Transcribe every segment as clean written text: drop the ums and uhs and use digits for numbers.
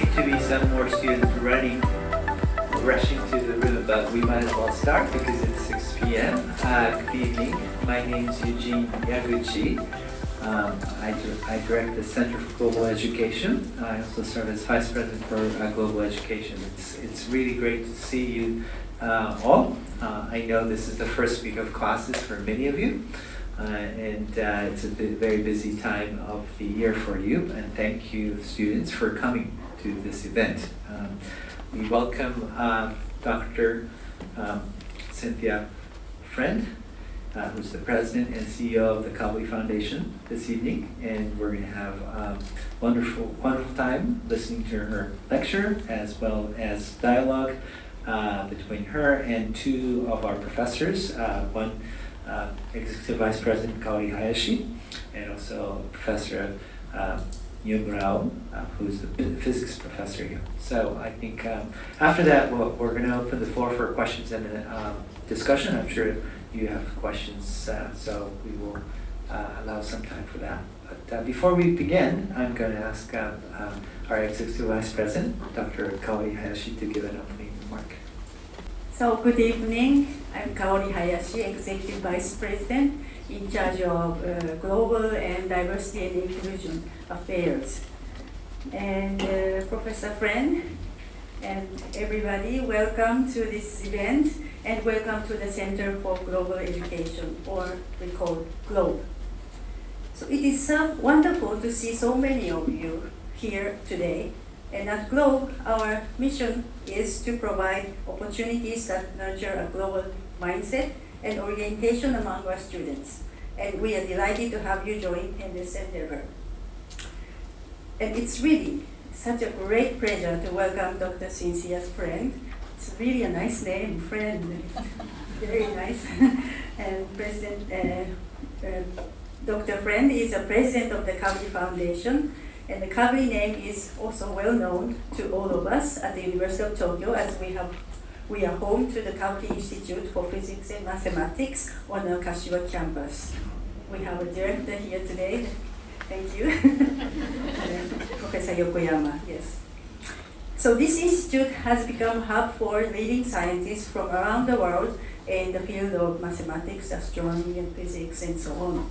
seem to be some more students rushing to the room, but we might as well start because it's 6 p.m. Good evening. My name is Eugene Yaguchi. I direct the Center for Global Education. I also serve as Vice President for Global Education. It's really great to see you all. I know this is the first week of classes for many of you. And it's a very busy time of the year for you, and thank you students for coming to this event. We welcome Dr. Cynthia M, who's the President and CEO of the Kavli Foundation this evening, and we're going to have a wonderful time listening to her lecture as well as dialogue between her and two of our professors, one Executive Vice President Kaori Hayashi, and also Professor Murao, who's the physics professor here. So I think after that, we're going to open the floor for questions and discussion. I'm sure you have questions, so we will allow some time for that. But before we begin, I'm going to ask our Executive Vice President, Dr. Kaori Hayashi, to give an opening remark. So good evening. I'm Kaori Hayashi, Executive Vice President in charge of Global and Diversity and Inclusion Affairs. And Professor Friend and everybody, welcome to this event and welcome to the Center for Global Education, or we call GlobE. So it is wonderful to see so many of you here today. And at GlobE, our mission is to provide opportunities that nurture a global mindset and orientation among our students. And we are delighted to have you join in this endeavor. And it's really such a great pleasure to welcome Dr. Cynthia's friend. It's really a nice name, friend. Very nice. And Dr. Friend is the president of the Kavli Foundation. And the Kavli name is also well known to all of us at the University of Tokyo, as we are home to the Kavli Institute for Physics and Mathematics on the Kashiwa campus. We have a director here today. Thank you. Professor Yokoyama, yes. So this institute has become a hub for leading scientists from around the world in the field of mathematics, astronomy, and physics, and so on.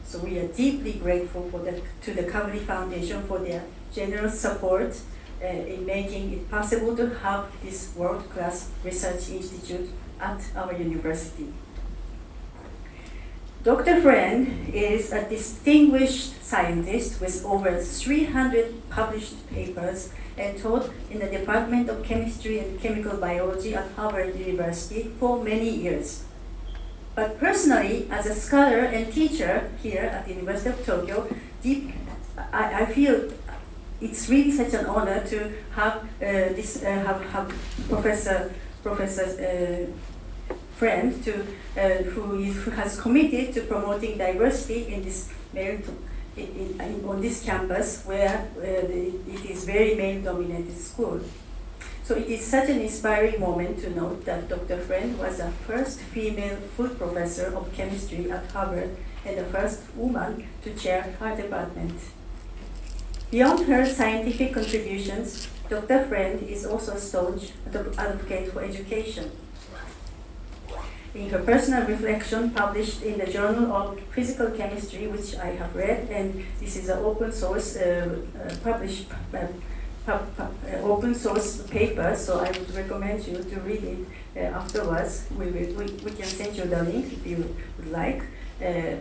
So we are deeply grateful to the Kavli Foundation for their generous support in making it possible to have this world-class research institute at our university. Dr. Friend is a distinguished scientist with over 300 published papers and taught in the Department of Chemistry and Chemical Biology at Harvard University for many years. But personally, as a scholar and teacher here at the University of Tokyo, I feel it's really such an honor to have have Professor Friend who has committed to promoting diversity in this on this campus where it is very male-dominated school. So it is such an inspiring moment to note that Dr. Friend was the first female full professor of chemistry at Harvard and the first woman to chair her department. Beyond her scientific contributions, Dr. Friend is also a staunch advocate for education. In her personal reflection published in the Journal of Physical Chemistry, which I have read, and this is an open source published open source paper, so I would recommend you to read it afterwards. We can send you the link if you would like.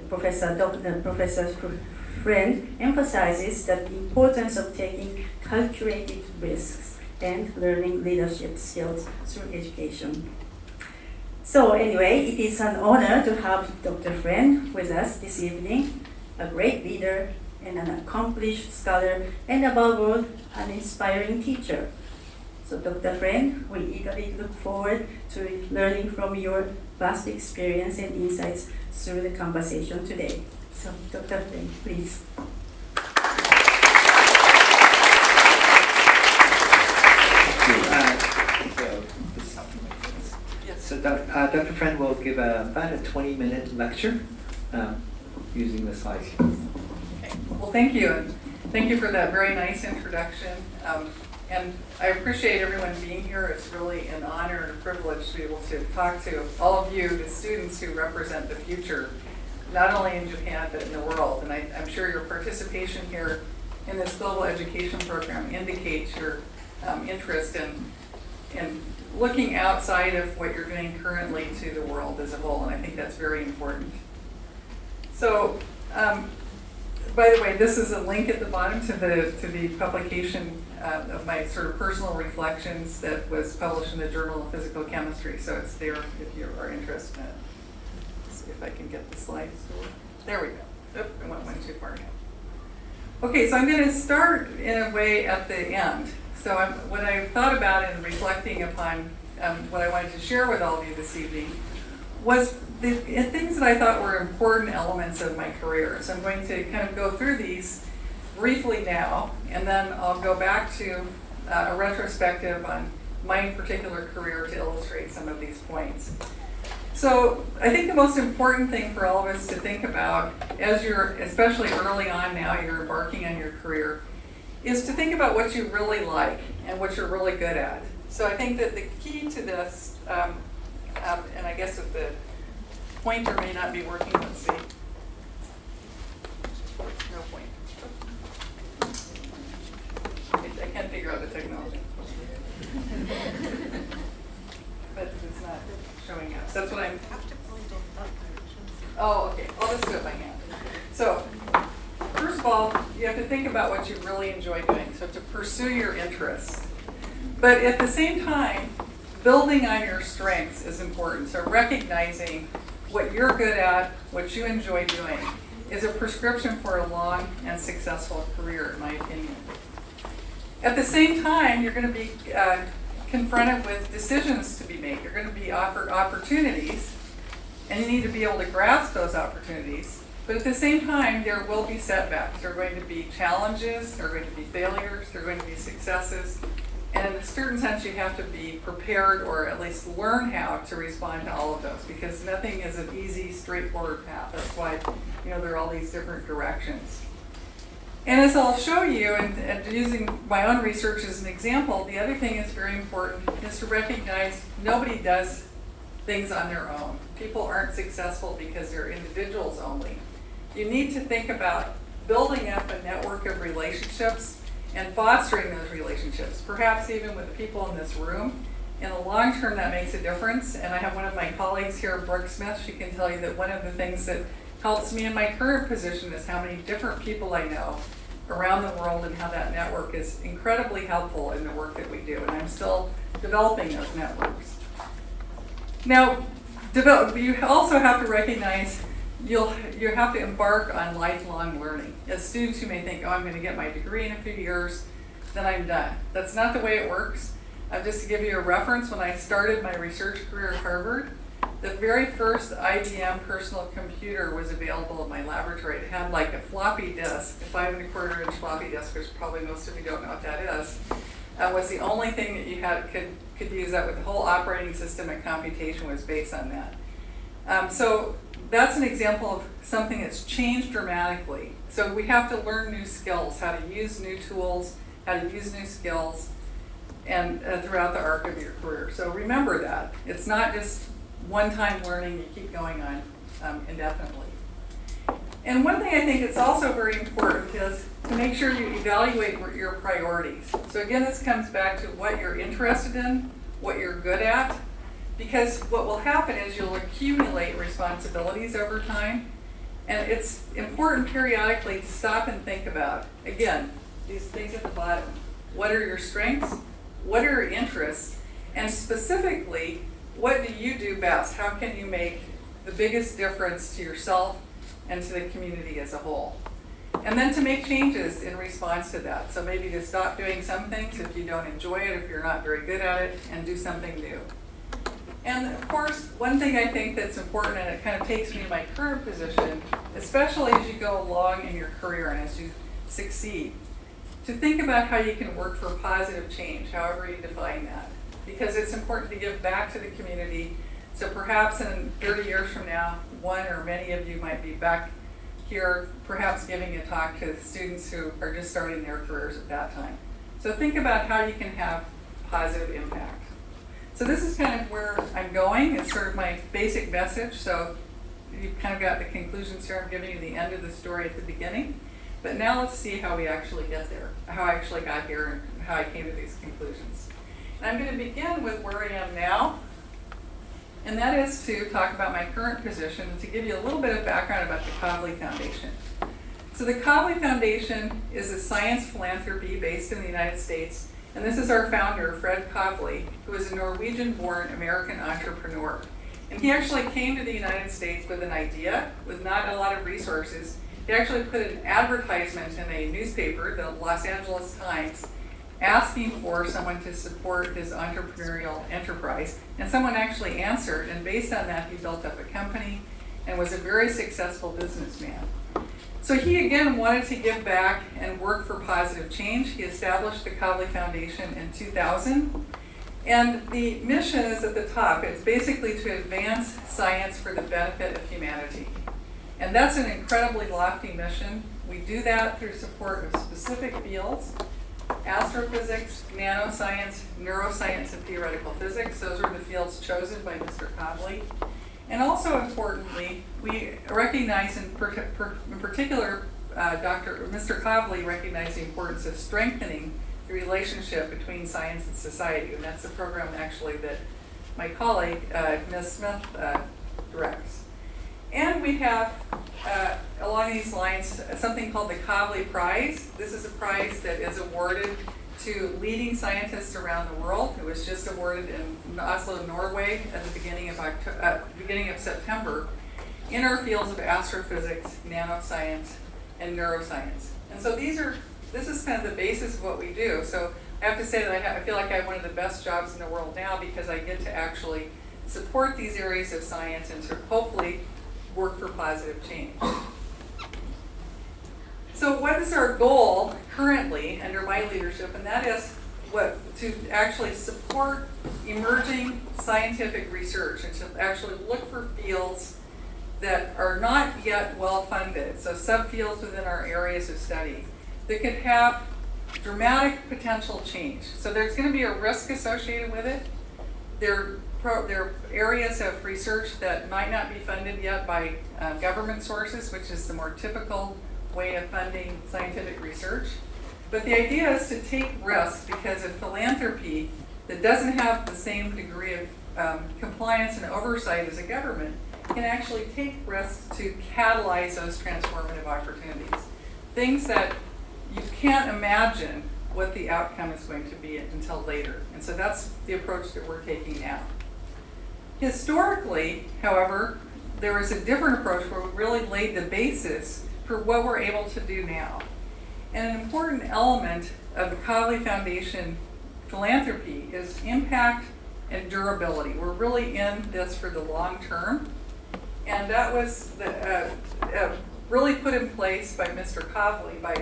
Professor Friend emphasizes that the importance of taking calculated risks and learning leadership skills through education. So anyway, it is an honor to have Dr. Friend with us this evening, a great leader and an accomplished scholar, and above all, an inspiring teacher. So Dr. Friend, we eagerly look forward to learning from your vast experience and insights through the conversation today. So Dr. Friend, please. So Dr. Friend will give about a 20-minute lecture using the slides here. Okay. Well, thank you. And thank you for that very nice introduction. And I appreciate everyone being here. It's really an honor and a privilege to be able to talk to all of you, the students who represent the future, not only in Japan, but in the world. And I'm sure your participation here in this global education program indicates your interest in looking outside of what you're doing currently to the world as a whole, and I think that's very important. So, by the way, this is a link at the bottom to the publication of my sort of personal reflections that was published in the Journal of Physical Chemistry, so it's there if you are interested in it. Let's see if I can get the slides. There we go. Oop, I went one too far now. Okay, so I'm going to start in a way at the end. So what I thought about in reflecting upon what I wanted to share with all of you this evening was the things that I thought were important elements of my career. So I'm going to kind of go through these briefly now, and then I'll go back to a retrospective on my particular career to illustrate some of these points. So I think the most important thing for all of us to think about as you're, especially early on now, you're embarking on your career, is to think about what you really like and what you're really good at. So I think that the key to this, and I guess that the pointer may not be working, let's see. No point. I can't figure out the technology. But it's not showing up. That's what I'm. Oh, okay. I'll just do it by hand. So, first of all, you have to think about what you really enjoy doing. So to pursue your interests. But at the same time, building on your strengths is important. So recognizing what you're good at, what you enjoy doing, is a prescription for a long and successful career, in my opinion. At the same time, you're going to be confronted with decisions to be made. You're going to be offered opportunities, and you need to be able to grasp those opportunities. But at the same time, there will be setbacks. There are going to be challenges, there are going to be failures, there are going to be successes. And in a certain sense, you have to be prepared, or at least learn how to respond to all of those, because nothing is an easy, straightforward path. That's why, there are all these different directions. And as I'll show you, and using my own research as an example, the other thing that's very important is to recognize nobody does things on their own. People aren't successful because they're individuals only. You need to think about building up a network of relationships and fostering those relationships, perhaps even with the people in this room. In the long term, that makes a difference. And I have one of my colleagues here, Brooke Smith. She can tell you that one of the things that helps me in my current position is how many different people I know around the world, and how that network is incredibly helpful in the work that we do. And I'm still developing those networks. Now, you also have to recognize you have to embark on lifelong learning. As students, you may think, oh, I'm going to get my degree in a few years, then I'm done. That's not the way it works. Just to give you a reference, when I started my research career at Harvard, the very first IBM personal computer was available in my laboratory. It had like a floppy disk, a 5 1/4-inch floppy disk, which probably most of you don't know what that is. Was the only thing that you could use that with the whole operating system and computation was based on that. So that's an example of something that's changed dramatically. So we have to learn new skills, how to use new tools, how to use new skills, and throughout the arc of your career. So remember that. It's not just one-time learning, you keep going on indefinitely. And one thing I think is also very important is to make sure you evaluate your priorities. So again, this comes back to what you're interested in, what you're good at, because what will happen is you'll accumulate responsibilities over time, and it's important periodically to stop and think about, again, these things at the bottom. What are your strengths? What are your interests? And specifically, what do you do best? How can you make the biggest difference to yourself and to the community as a whole? And then to make changes in response to that. So maybe to stop doing some things if you don't enjoy it, if you're not very good at it, and do something new. And of course, one thing I think that's important, and it kind of takes me to my current position, especially as you go along in your career and as you succeed, to think about how you can work for positive change, however you define that. Because it's important to give back to the community. So perhaps in 30 years from now, one or many of you might be back here, perhaps giving a talk to students who are just starting their careers at that time. So think about how you can have positive impact. So this is kind of where I'm going. It's sort of my basic message. So you've kind of got the conclusions here. I'm giving you the end of the story at the beginning. But now let's see how we actually get there, how I actually got here and how I came to these conclusions. And I'm going to begin with where I am now. And that is to talk about my current position and to give you a little bit of background about the Kavli Foundation. So the Kavli Foundation is a science philanthropy based in the United States. And this is our founder, Fred Kavli, who is a Norwegian-born American entrepreneur. And he actually came to the United States with an idea, with not a lot of resources. He actually put an advertisement in a newspaper, the Los Angeles Times, asking for someone to support his entrepreneurial enterprise. And someone actually answered, and based on that, he built up a company and was a very successful businessman. So he again wanted to give back and work for positive change. He established the Kavli Foundation in 2000. And the mission is at the top. It's basically to advance science for the benefit of humanity. And that's an incredibly lofty mission. We do that through support of specific fields: astrophysics, nanoscience, neuroscience, and theoretical physics. Those were the fields chosen by Mr. Kavli. And also importantly, we recognize in particular, Mr. Kavli recognized the importance of strengthening the relationship between science and society. And that's the program actually that my colleague, Ms. Smith, directs. And we have, along these lines, something called the Kavli Prize. This is a prize that is awarded to leading scientists around the world. It was just awarded in Oslo, Norway at the beginning of September in our fields of astrophysics, nanoscience, and neuroscience. And so this is kind of the basis of what we do. So I have to say that I feel like I have one of the best jobs in the world now because I get to actually support these areas of science and to hopefully work for positive change. So what is our goal currently under my leadership? And that is to actually support emerging scientific research and to actually look for fields that are not yet well funded, so subfields within our areas of study, that could have dramatic potential change. So there's going to be a risk associated with it. There are areas of research that might not be funded yet by government sources, which is the more typical way of funding scientific research. But the idea is to take risks because of philanthropy that doesn't have the same degree of compliance and oversight as a government can actually take risks to catalyze those transformative opportunities. Things that you can't imagine what the outcome is going to be until later. And so that's the approach that we're taking now. Historically, however, there was a different approach where we really laid the basis for what we're able to do now. And an important element of the Kavli Foundation philanthropy is impact and durability. We're really in this for the long term. And that was really put in place by Mr. Kavli by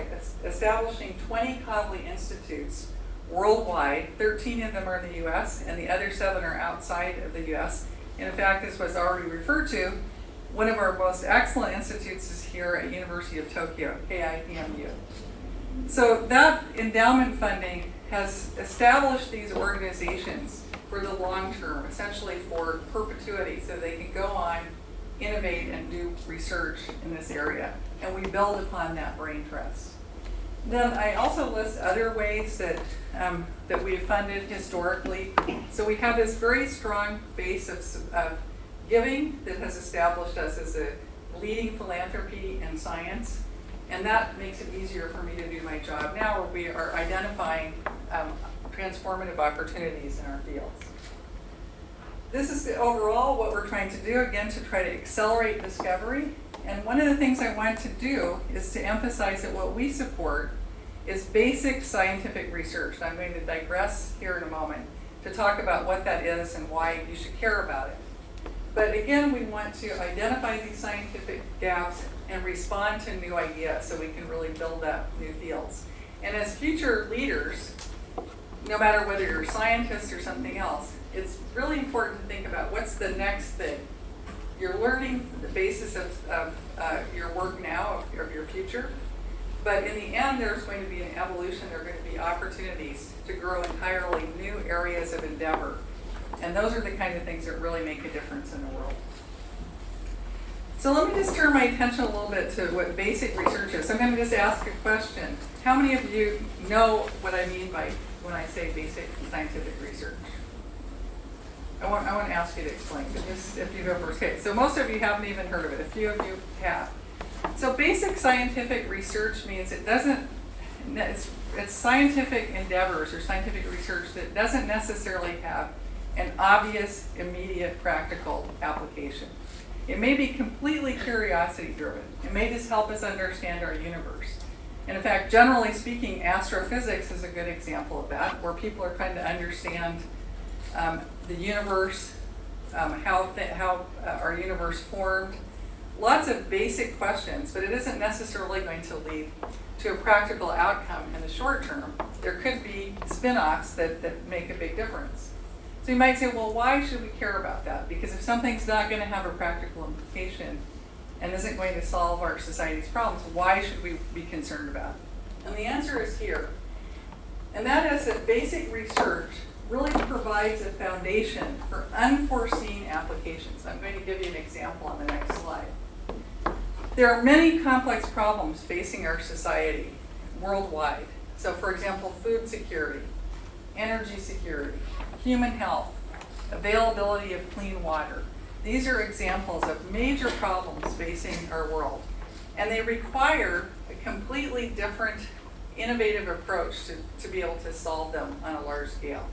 establishing 20 Kavli Institutes worldwide. 13 of them are in the US and the other 7 are outside of the US. And in fact, as was already referred to, one of our most excellent institutes is here at University of Tokyo, KIPMU. So that endowment funding has established these organizations for the long term, essentially for perpetuity, so they can go on, innovate, and do research in this area. And we build upon that brain trust. Then I also list other ways that we've funded historically. So we have this very strong base of giving that has established us as a leading philanthropy in science. And that makes it easier for me to do my job now, where we are identifying transformative opportunities in our fields. This is overall what we're trying to do, again, to try to accelerate discovery. And one of the things I want to do is to emphasize that what we support is basic scientific research. I'm going to digress here in a moment to talk about what that is and why you should care about it. But again, we want to identify these scientific gaps and respond to new ideas so we can really build up new fields. And as future leaders, no matter whether you're a scientist or something else, it's really important to think about what's the next thing. You're learning the basis of your work now, of your future. But in the end, there's going to be an evolution. There are going to be opportunities to grow entirely new areas of endeavor. And those are the kind of things that really make a difference in the world. So let me just turn my attention a little bit to what basic research is. So I'm going to just ask a question. How many of you know what I mean by when I say basic scientific research? I want to ask you to explain, just if you've ever, okay, so most of you haven't even heard of it. A few of you have. So basic scientific research means it's scientific endeavors or scientific research that doesn't necessarily have an obvious, immediate, practical application. It may be completely curiosity driven. It may just help us understand our universe. And in fact, generally speaking, astrophysics is a good example of that, where people are trying to understand the universe, how our universe formed. Lots of basic questions, but it isn't necessarily going to lead to a practical outcome in the short term. There could be spin-offs that make a big difference. So you might say, well, why should we care about that? Because if something's not going to have a practical implication and isn't going to solve our society's problems, why should we be concerned about it? And the answer is here. And that is that basic research really provides a foundation for unforeseen applications. I'm going to give you an example on the next slide. There are many complex problems facing our society worldwide. So for example, food security, energy security, human health, availability of clean water. These are examples of major problems facing our world. And they require a completely different, innovative approach to be able to solve them on a large scale.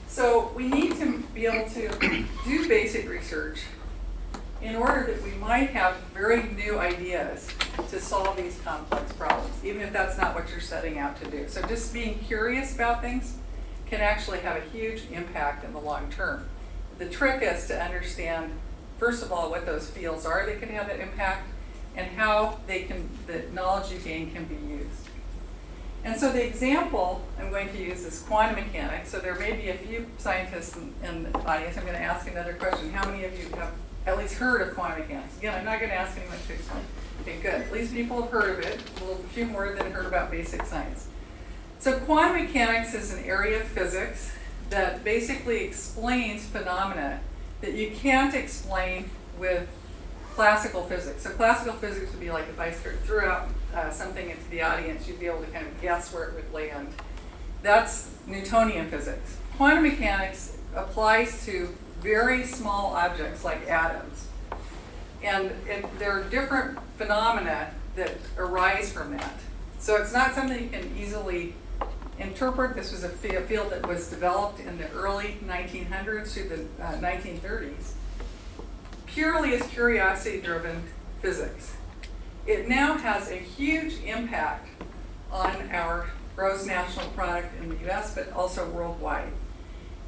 So we need to be able to do basic research in order that we might have very new ideas to solve these complex problems, even if that's not what you're setting out to do. So just being curious about things can actually have a huge impact in the long term. The trick is to understand, first of all, what those fields are that can have that impact and how the knowledge you gain can be used. And so the example I'm going to use is quantum mechanics. So there may be a few scientists in the audience. I'm going to ask another question. How many of you have at least heard of quantum mechanics? Again, I'm not going to ask anyone to explain. Okay, good. At least people have heard of it. A few more than heard about basic science. So quantum mechanics is an area of physics that basically explains phenomena that you can't explain with classical physics. So classical physics would be like if I threw out something into the audience, you'd be able to kind of guess where it would land. That's Newtonian physics. Quantum mechanics applies to very small objects like atoms. And there are different phenomena that arise from that. So it's not something you can easily interpret. This was a field that was developed in the early 1900s through the 1930s, purely as curiosity-driven physics. It now has a huge impact on our gross national product in the US, but also worldwide.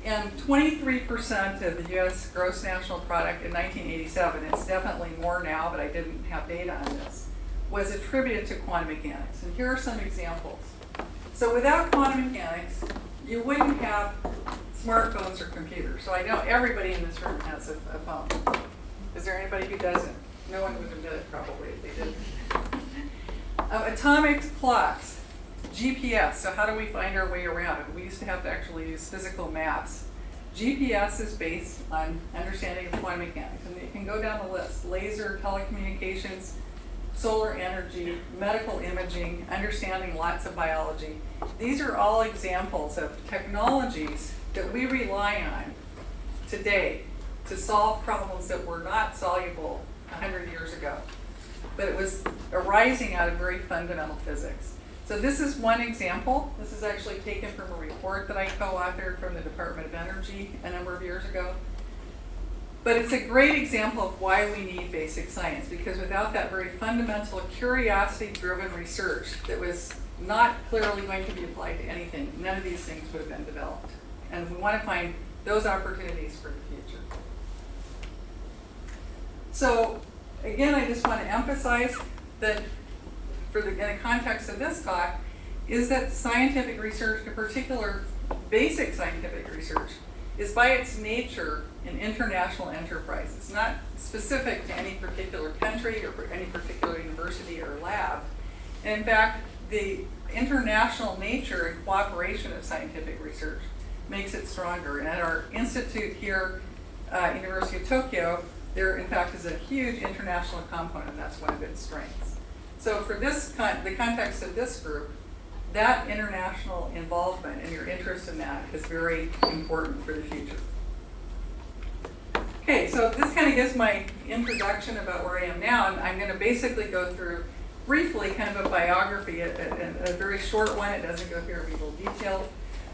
And 23% of the US gross national product in 1987, it's definitely more now, but I didn't have data on this, was attributed to quantum mechanics. And here are some examples. So without quantum mechanics, you wouldn't have smartphones or computers. So I know everybody in this room has a phone. Is there anybody who doesn't? No one would admit it probably if they didn't. Atomic clocks, GPS, so how do we find our way around? We used to have to actually use physical maps. GPS is based on understanding of quantum mechanics, and you can go down the list. Laser, telecommunications, solar energy, medical imaging, understanding lots of biology. These are all examples of technologies that we rely on today to solve problems that were not soluble 100 years ago. But it was arising out of very fundamental physics. So this is one example. This is actually taken from a report that I co-authored from the Department of Energy a number of years ago. But it's a great example of why we need basic science, because without that very fundamental curiosity-driven research that was not clearly going to be applied to anything, none of these things would have been developed. And we want to find those opportunities for the future. So again, I just want to emphasize that in the context of this talk, is that scientific research, in particular basic scientific research, is by its nature an international enterprise. It's not specific to any particular country or any particular university or lab. And in fact, the international nature and cooperation of scientific research makes it stronger. And at our institute here, University of Tokyo, there in fact is a huge international component, and that's one of its strengths. So for this the context of this group, that international involvement and your interest in that is very important for the future. Okay, so this kind of gives my introduction about where I am now, and I'm going to basically go through briefly kind of a biography, a very short one. It doesn't go through every little detail,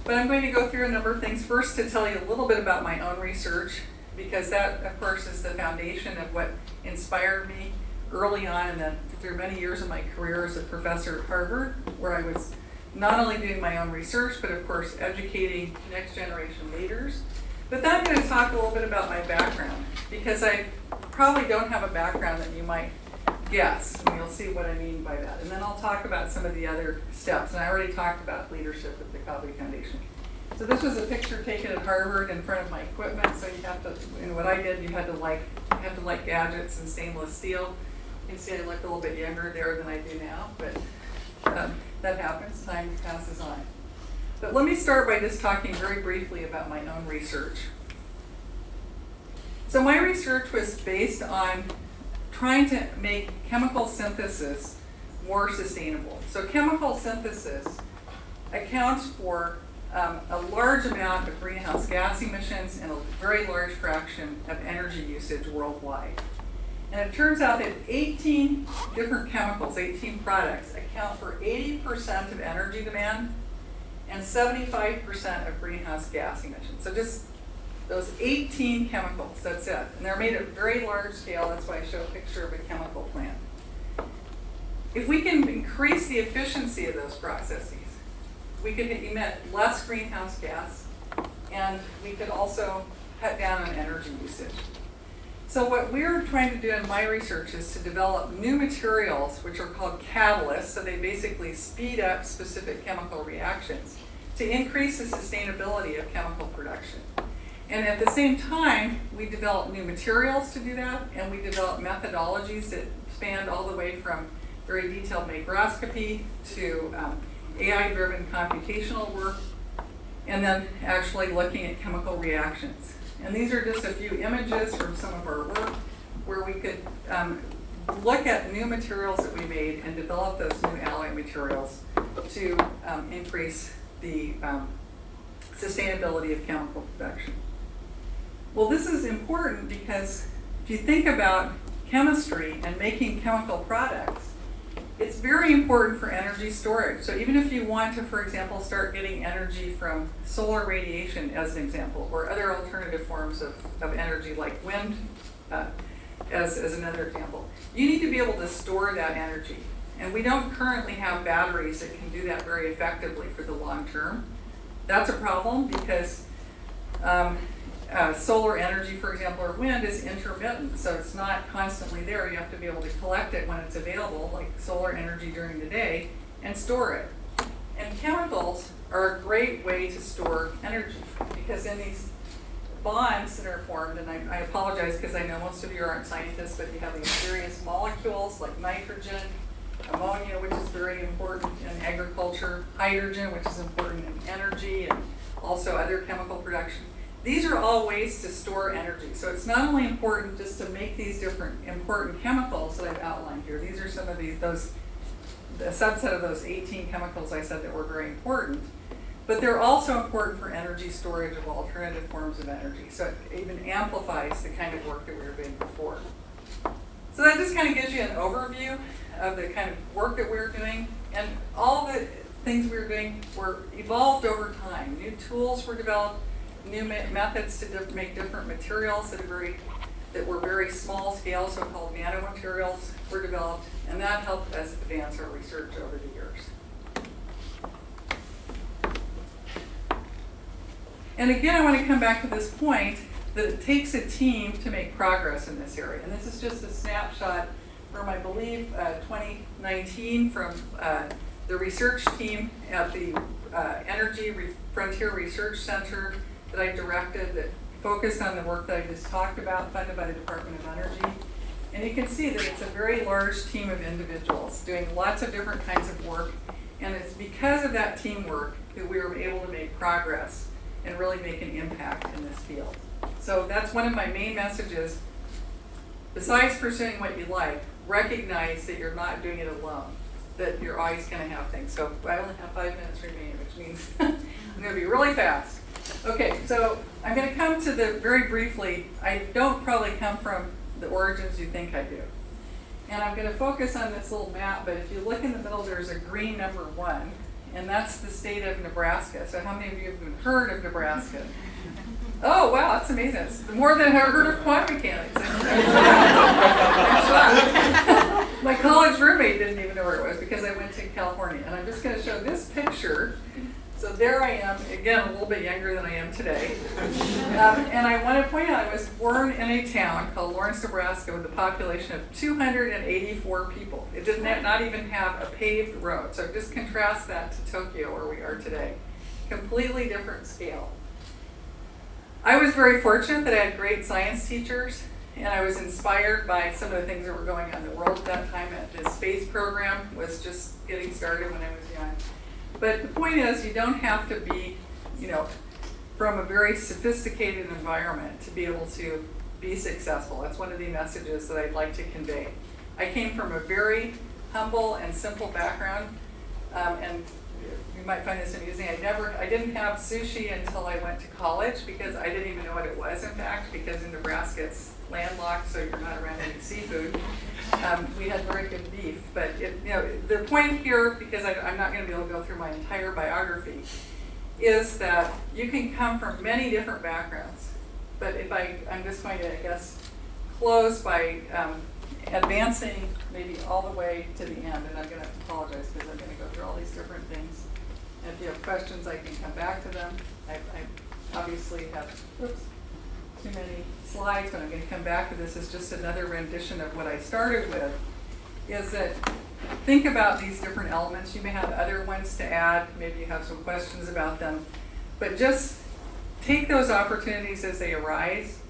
but I'm going to go through a number of things. First, to tell you a little bit about my own research, because that, of course, is the foundation of what inspired me early on, and then through many years of my career as a professor at Harvard, where I was not only doing my own research, but of course educating next generation leaders. But then I'm going to talk a little bit about my background, because I probably don't have a background that you might guess, and you'll see what I mean by that. And then I'll talk about some of the other steps, and I already talked about leadership at the Kavli Foundation. So this was a picture taken at Harvard in front of my equipment, so you have to, and what I did, you have to like gadgets and stainless steel. You can see I look a little bit younger there than I do now, but that happens, time passes on. But let me start by just talking very briefly about my own research. So my research was based on trying to make chemical synthesis more sustainable. So chemical synthesis accounts for a large amount of greenhouse gas emissions and a very large fraction of energy usage worldwide. And it turns out that 18 different chemicals, 18 products, account for 80% of energy demand and 75% of greenhouse gas emissions. So just those 18 chemicals, that's it. And they're made at very large scale. That's why I show a picture of a chemical plant. If we can increase the efficiency of those processes, we could emit less greenhouse gas, and we could also cut down on energy usage. So what we're trying to do in my research is to develop new materials, which are called catalysts, so they basically speed up specific chemical reactions to increase the sustainability of chemical production. And at the same time, we develop new materials to do that, and we develop methodologies that span all the way from very detailed macroscopy to AI-driven computational work, and then actually looking at chemical reactions. And these are just a few images from some of our work where we could look at new materials that we made and develop those new alloy materials to increase the sustainability of chemical production. Well, this is important because if you think about chemistry and making chemical products, it's very important for energy storage. So even if you want to, for example, start getting energy from solar radiation as an example, or other alternative forms of energy like wind as another example, you need to be able to store that energy. And we don't currently have batteries that can do that very effectively for the long term. That's a problem because solar energy, for example, or wind is intermittent, so it's not constantly there. You have to be able to collect it when it's available, like solar energy during the day, and store it. And chemicals are a great way to store energy because in these bonds that are formed, and I apologize because I know most of you aren't scientists, but you have these various molecules like nitrogen, ammonia, which is very important in agriculture, hydrogen, which is important in energy, and also other chemical production. These are all ways to store energy. So it's not only important just to make these different important chemicals that I've outlined here. These are some of a subset of those 18 chemicals I said that were very important. But they're also important for energy storage of alternative forms of energy. So it even amplifies the kind of work that we were doing before. So that just kind of gives you an overview of the kind of work that we were doing. And all the things we were doing were evolved over time. New tools were developed. New methods to make different materials that were very small scale, so-called nanomaterials, were developed, and that helped us advance our research over the years. And again, I want to come back to this point that it takes a team to make progress in this area. And this is just a snapshot from, I believe, 2019 from the research team at the Energy Frontier Research Center that I directed that focused on the work that I just talked about, funded by the Department of Energy. And you can see that it's a very large team of individuals doing lots of different kinds of work. And it's because of that teamwork that we were able to make progress and really make an impact in this field. So that's one of my main messages. Besides pursuing what you like, recognize that you're not doing it alone, that you're always going to have things. So I only have 5 minutes remaining, which means I'm going to be really fast. Okay, so I'm going to come to the, very briefly, I don't probably come from the origins you think I do. And I'm going to focus on this little map, but if you look in the middle, there's a green number 1, and that's the state of Nebraska. So how many of you have even heard of Nebraska? Oh, wow, that's amazing. It's more than I've heard of quantum mechanics. I'm shocked. My college roommate didn't even know where it was because I went to California. And I'm just going to show this picture. So there I am, again, a little bit younger than I am today. And I want to point out I was born in a town called Lawrence, Nebraska with a population of 284 people. It did not even have a paved road. So just contrast that to Tokyo, where we are today. Completely different scale. I was very fortunate that I had great science teachers, and I was inspired by some of the things that were going on in the world at that time. The space program was just getting started when I was young. But the point is, you don't have to be, from a very sophisticated environment to be able to be successful. That's one of the messages that I'd like to convey. I came from a very humble and simple background, and you might find this amusing. I didn't have sushi until I went to college because I didn't even know what it was, in fact, because in Nebraska it's landlocked, so you're not around any seafood. We had very good beef, but the point here, because I'm not going to be able to go through my entire biography, is that you can come from many different backgrounds. But if I'm just going to, I guess, close by advancing maybe all the way to the end, and I'm going to apologize because I'm going to go through all these different things. And if you have questions, I can come back to them. I obviously have too many slides, but I'm going to come back to this as just another rendition of what I started with, is that think about these different elements. You may have other ones to add. Maybe you have some questions about them. But just take those opportunities as they arise.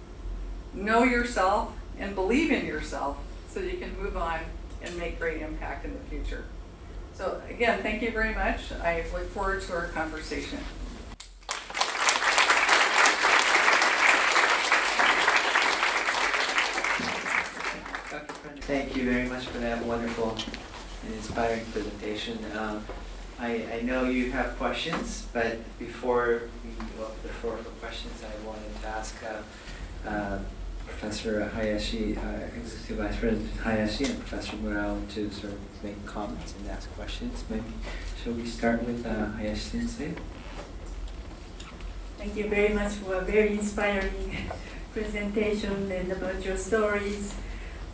Know yourself and believe in yourself so you can move on and make great impact in the future. So again, thank you very much. I look forward to our conversation. Thank you very much for that wonderful and inspiring presentation. I know you have questions, but before we open the floor for questions, I wanted to ask Professor Hayashi, Executive Vice President Hayashi, and Professor Murao to sort of make comments and ask questions. Maybe shall we start with Hayashi Sensei? Thank you very much for a very inspiring presentation and about your stories.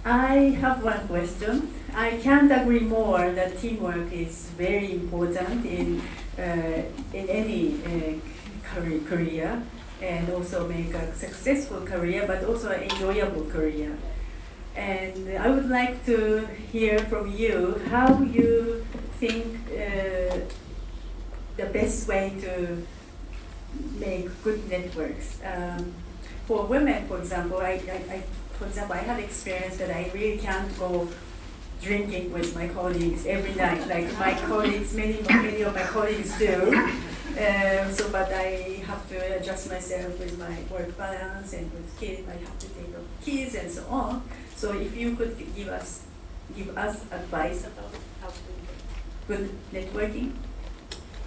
I have one question. I can't agree more that teamwork is very important in any career, and also make a successful career, but also an enjoyable career. And I would like to hear from you how you think the best way to make good networks. For women, for example, I have experience that I really can't go drinking with my colleagues every night, like my colleagues, many of my colleagues do. But I have to adjust myself with my work balance and with kids. I have to take care of kids and so on. So if you could give us advice about how to do good networking.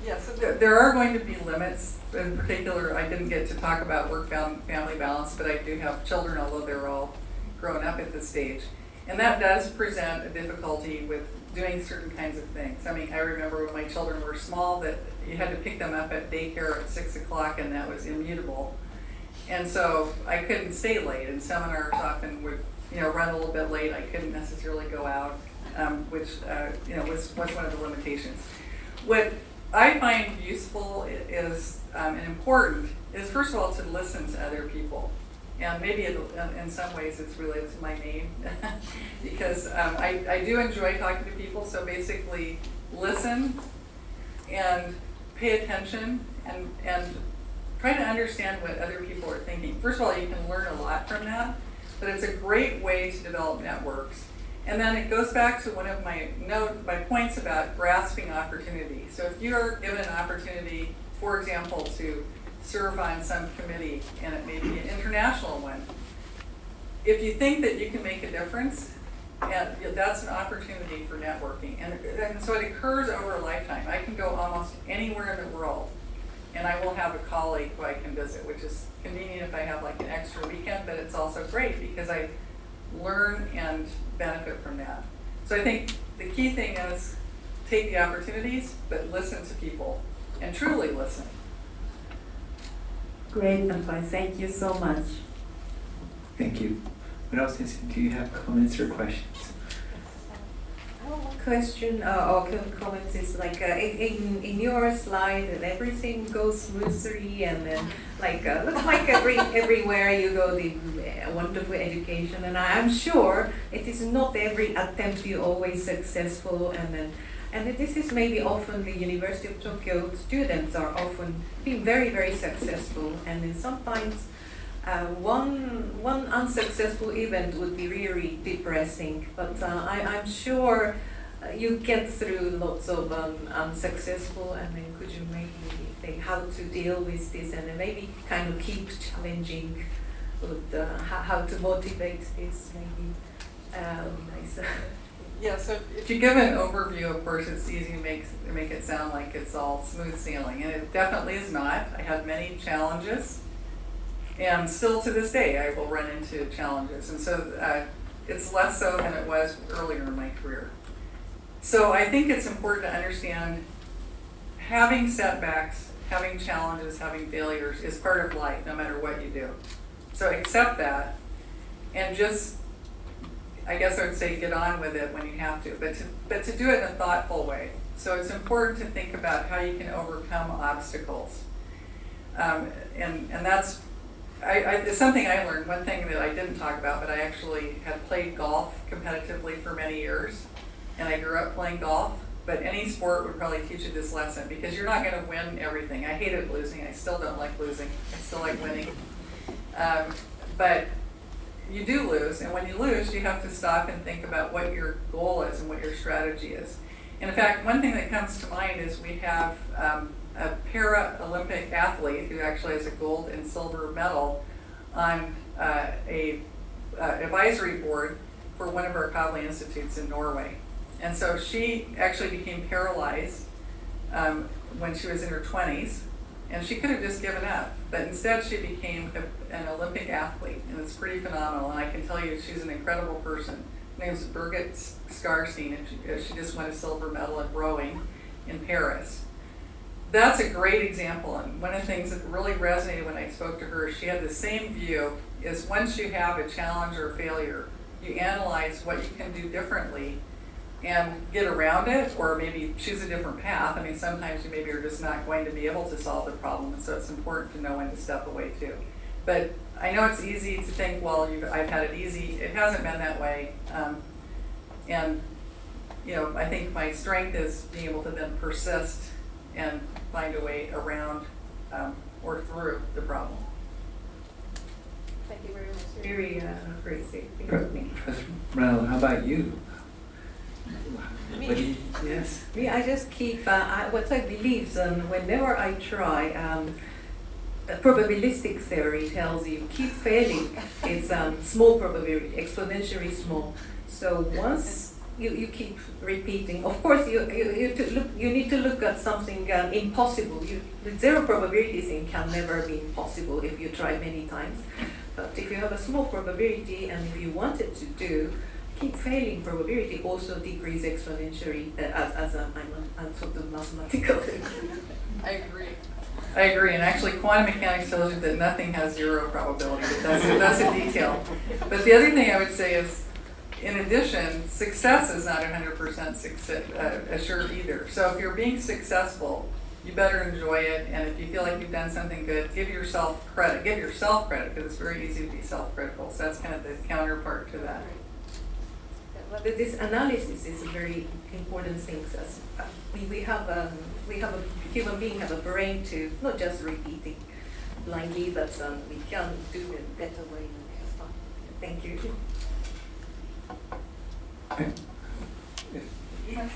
Yes, so there are going to be limits. In particular, I didn't get to talk about work-family balance, but I do have children, although they're all grown up at this stage. And that does present a difficulty with doing certain kinds of things. I mean, I remember when my children were small that you had to pick them up at daycare at 6 o'clock, and that was immutable. And so I couldn't stay late, and seminars often would run a little bit late. I couldn't necessarily go out, which was one of the limitations. What I find useful is and important is, first of all, to listen to other people. And maybe in some ways it's related to my name because I do enjoy talking to people. So basically listen and pay attention and try to understand what other people are thinking. First of all, you can learn a lot from that, but it's a great way to develop networks. And then it goes back to one of my points about grasping opportunity. So if you're given an opportunity, for example, to serve on some committee, and it may be an international one, if you think that you can make a difference, and that's an opportunity for networking. And so it occurs over a lifetime. I can go almost anywhere in the world, and I will have a colleague who I can visit, which is convenient if I have like an extra weekend, but it's also great because I learn and benefit from that. So I think the key thing is take the opportunities, but listen to people, and truly listen. Great advice. Thank you so much. Thank you. What else do you have comments or questions? Question or comments is like in your slide that everything goes smoothly and then looks like everywhere you go the wonderful education, and I'm sure it is not every attempt you always successful, and this is maybe often the University of Tokyo students are often being very, very successful, and then sometimes one unsuccessful event would be really depressing, but I'm sure you get through lots of unsuccessful, and then could you maybe think how to deal with this, and then maybe kind of keep challenging with how to motivate this maybe nice. Yeah, so if you give an overview, of course, it's easy to make it sound like it's all smooth sailing, and it definitely is not. I had many challenges, and still to this day I will run into challenges, and so it's less so than it was earlier in my career. So I think it's important to understand having setbacks, having challenges, having failures is part of life, no matter what you do. So accept that, and just, I guess I would say, get on with it when you have to, but to do it in a thoughtful way. So it's important to think about how you can overcome obstacles, and that's it's something I learned. One thing that I didn't talk about, but I actually had played golf competitively for many years, and I grew up playing golf. But any sport would probably teach you this lesson, because you're not going to win everything. I hated losing. I still don't like losing. I still like winning. But you do lose, and when you lose, you have to stop and think about what your goal is and what your strategy is. And in fact, one thing that comes to mind is we have a para-Olympic athlete who actually has a gold and silver medal on a advisory board for one of our Kavli institutes in Norway. And so she actually became paralyzed when she was in her 20s, and she could have just given up, but instead she became an Olympic athlete, and it's pretty phenomenal. And I can tell you, she's an incredible person. Her name is Birgit Skarstein, and she just won a silver medal in rowing in Paris. That's a great example, and one of the things that really resonated when I spoke to her, she had the same view, is once you have a challenge or failure, you analyze what you can do differently and get around it, or maybe choose a different path. I mean, sometimes you maybe are just not going to be able to solve the problem, and so it's important to know when to step away too. But I know it's easy to think, well, I've had it easy. It hasn't been that way, and I think my strength is being able to then persist and find a way around or through the problem. Thank you very much. Very great. Professor Murao, how about you? Yes. Me, I just keep what I believe, whenever I try, probabilistic theory tells you keep failing. It's small probability, exponentially small. So once you keep repeating, of course you need to look at something impossible. The zero probability thing can never be impossible if you try many times. But if you have a small probability, and if you want it to do, keep failing probability also decrease exponentially as I'm sort of mathematical. I agree, and actually quantum mechanics tells you that nothing has zero probability, but that's a detail. But the other thing I would say is, in addition, success is not 100% assured either. So if you're being successful, you better enjoy it, and if you feel like you've done something good, give yourself credit. Give yourself credit, because it's very easy to be self-critical. So that's kind of the counterpart to that. But this analysis is a very important thing. We have a human being have a brain to not just repeating blindly, but we can do it better way. Thank you. You have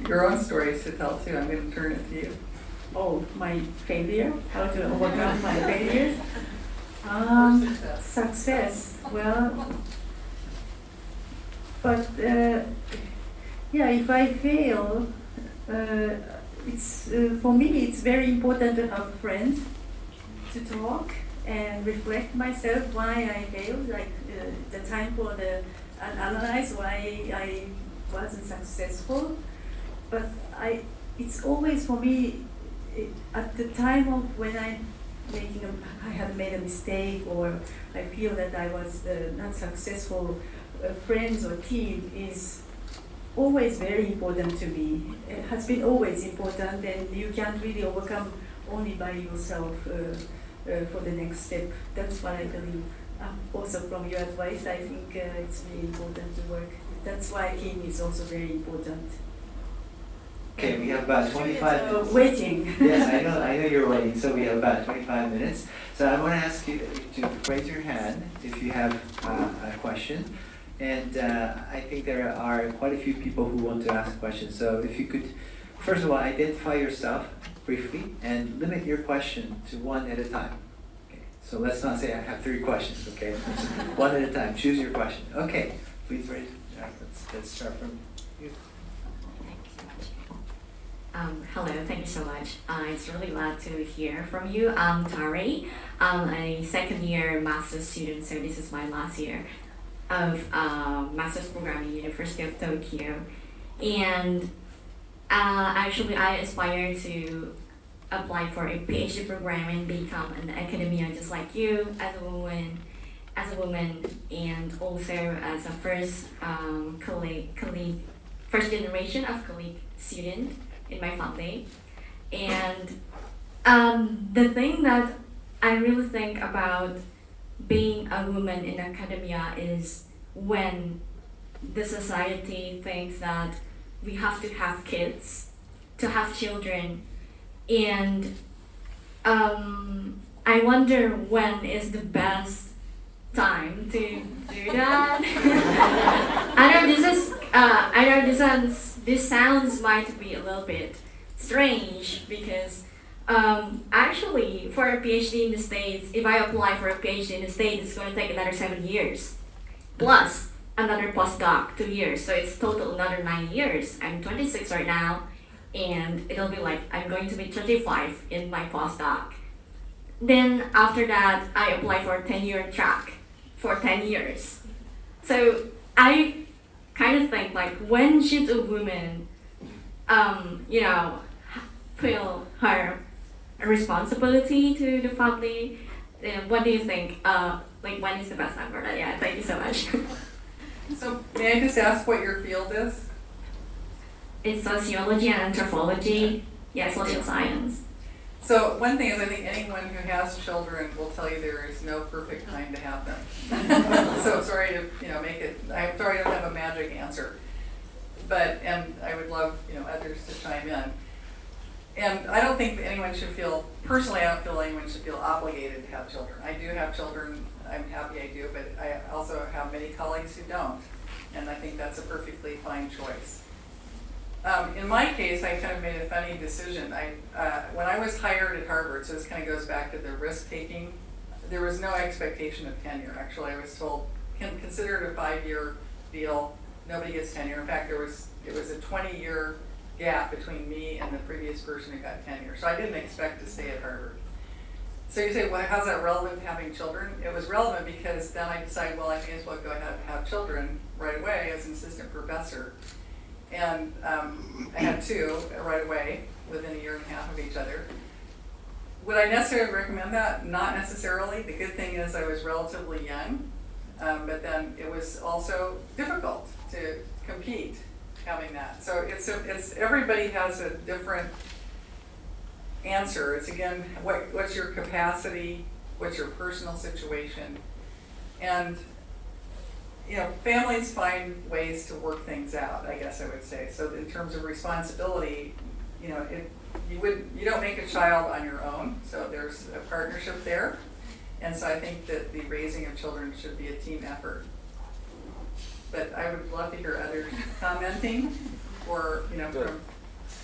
your own stories to tell too. I'm going to turn it to you. Oh, my failure, how to overcome my failures. Success, well, but yeah, if I fail, it's for me it's very important to have friends to talk and reflect myself why I failed, like the time for the analyze why I wasn't successful. But it's always for me at the time of when I had made a mistake or I feel that I was not successful. Friends or team is always very important to me. It has been always important, and you can't really overcome only by yourself for the next step. That's what I believe. Also from your advice, I think it's really important to work. That's why team is also very important. Okay, we have about 25 minutes. Waiting. Yes, I know you're waiting, so we have about 25 minutes. So I want to ask you to raise your hand if you have a question. And I think there are quite a few people who want to ask questions. So if you could, first of all, identify yourself briefly and limit your question to one at a time. Okay. So let's not say I have 3 questions, okay? One at a time. Choose your question. Okay, please raise. Let's start from you. Hello, thank you so much. It's really glad to hear from you. I'm Tari. I'm a second year master's student, so this is my last year of master's program in University of Tokyo. And actually I aspire to apply for a PhD program and become an academia just like you as a woman, and also as a first generation of colleague student in my family. And the thing that I really think about being a woman in academia is when the society thinks that we have to have kids, to have children, and I wonder when is the best time to do that. This sounds might be a little bit strange because actually for a PhD in the States, if I apply for a PhD in the States, it's going to take another 7 years plus another postdoc 2 years, so it's total another 9 years. I'm 26 right now, and it'll be like I'm going to be 35 in my postdoc. Then after that, I apply for a 10-year track for 10 years. So I kind of think like when should a woman, feel her responsibility to the family? What do you think? Like when is the best time for that? Yeah, thank you so much. So may I just ask what your field is? It's sociology and anthropology. Yeah, social science. So one thing is I think anyone who has children will tell you there is no perfect time to have them. So sorry to make it, I'm sorry I don't have a magic answer. And I would love others to chime in. And I don't think that anyone should feel, personally I don't feel anyone should feel obligated to have children. I do have children, I'm happy I do, but I also have many colleagues who don't. And I think that's a perfectly fine choice. In my case, I kind of made a funny decision. When I was hired at Harvard, so this kind of goes back to the risk-taking, there was no expectation of tenure. Actually, I was told, consider it a 5-year deal, nobody gets tenure. In fact, it was a 20-year gap between me and the previous person who got tenure. So I didn't expect to stay at Harvard. So you say, well, how's that relevant to having children? It was relevant because then I decided, well, I may as well go ahead and have children right away as an assistant professor. And I had 2 right away, within 1.5 years of each other. Would I necessarily recommend that? Not necessarily. The good thing is I was relatively young, but then it was also difficult to compete having that. So it's everybody has a different answer. It's again, what's your capacity, what's your personal situation, and families find ways to work things out, I guess I would say. So in terms of responsibility, you don't make a child on your own, so there's a partnership there. And so I think that the raising of children should be a team effort. but I would love to hear others commenting, or, you know, from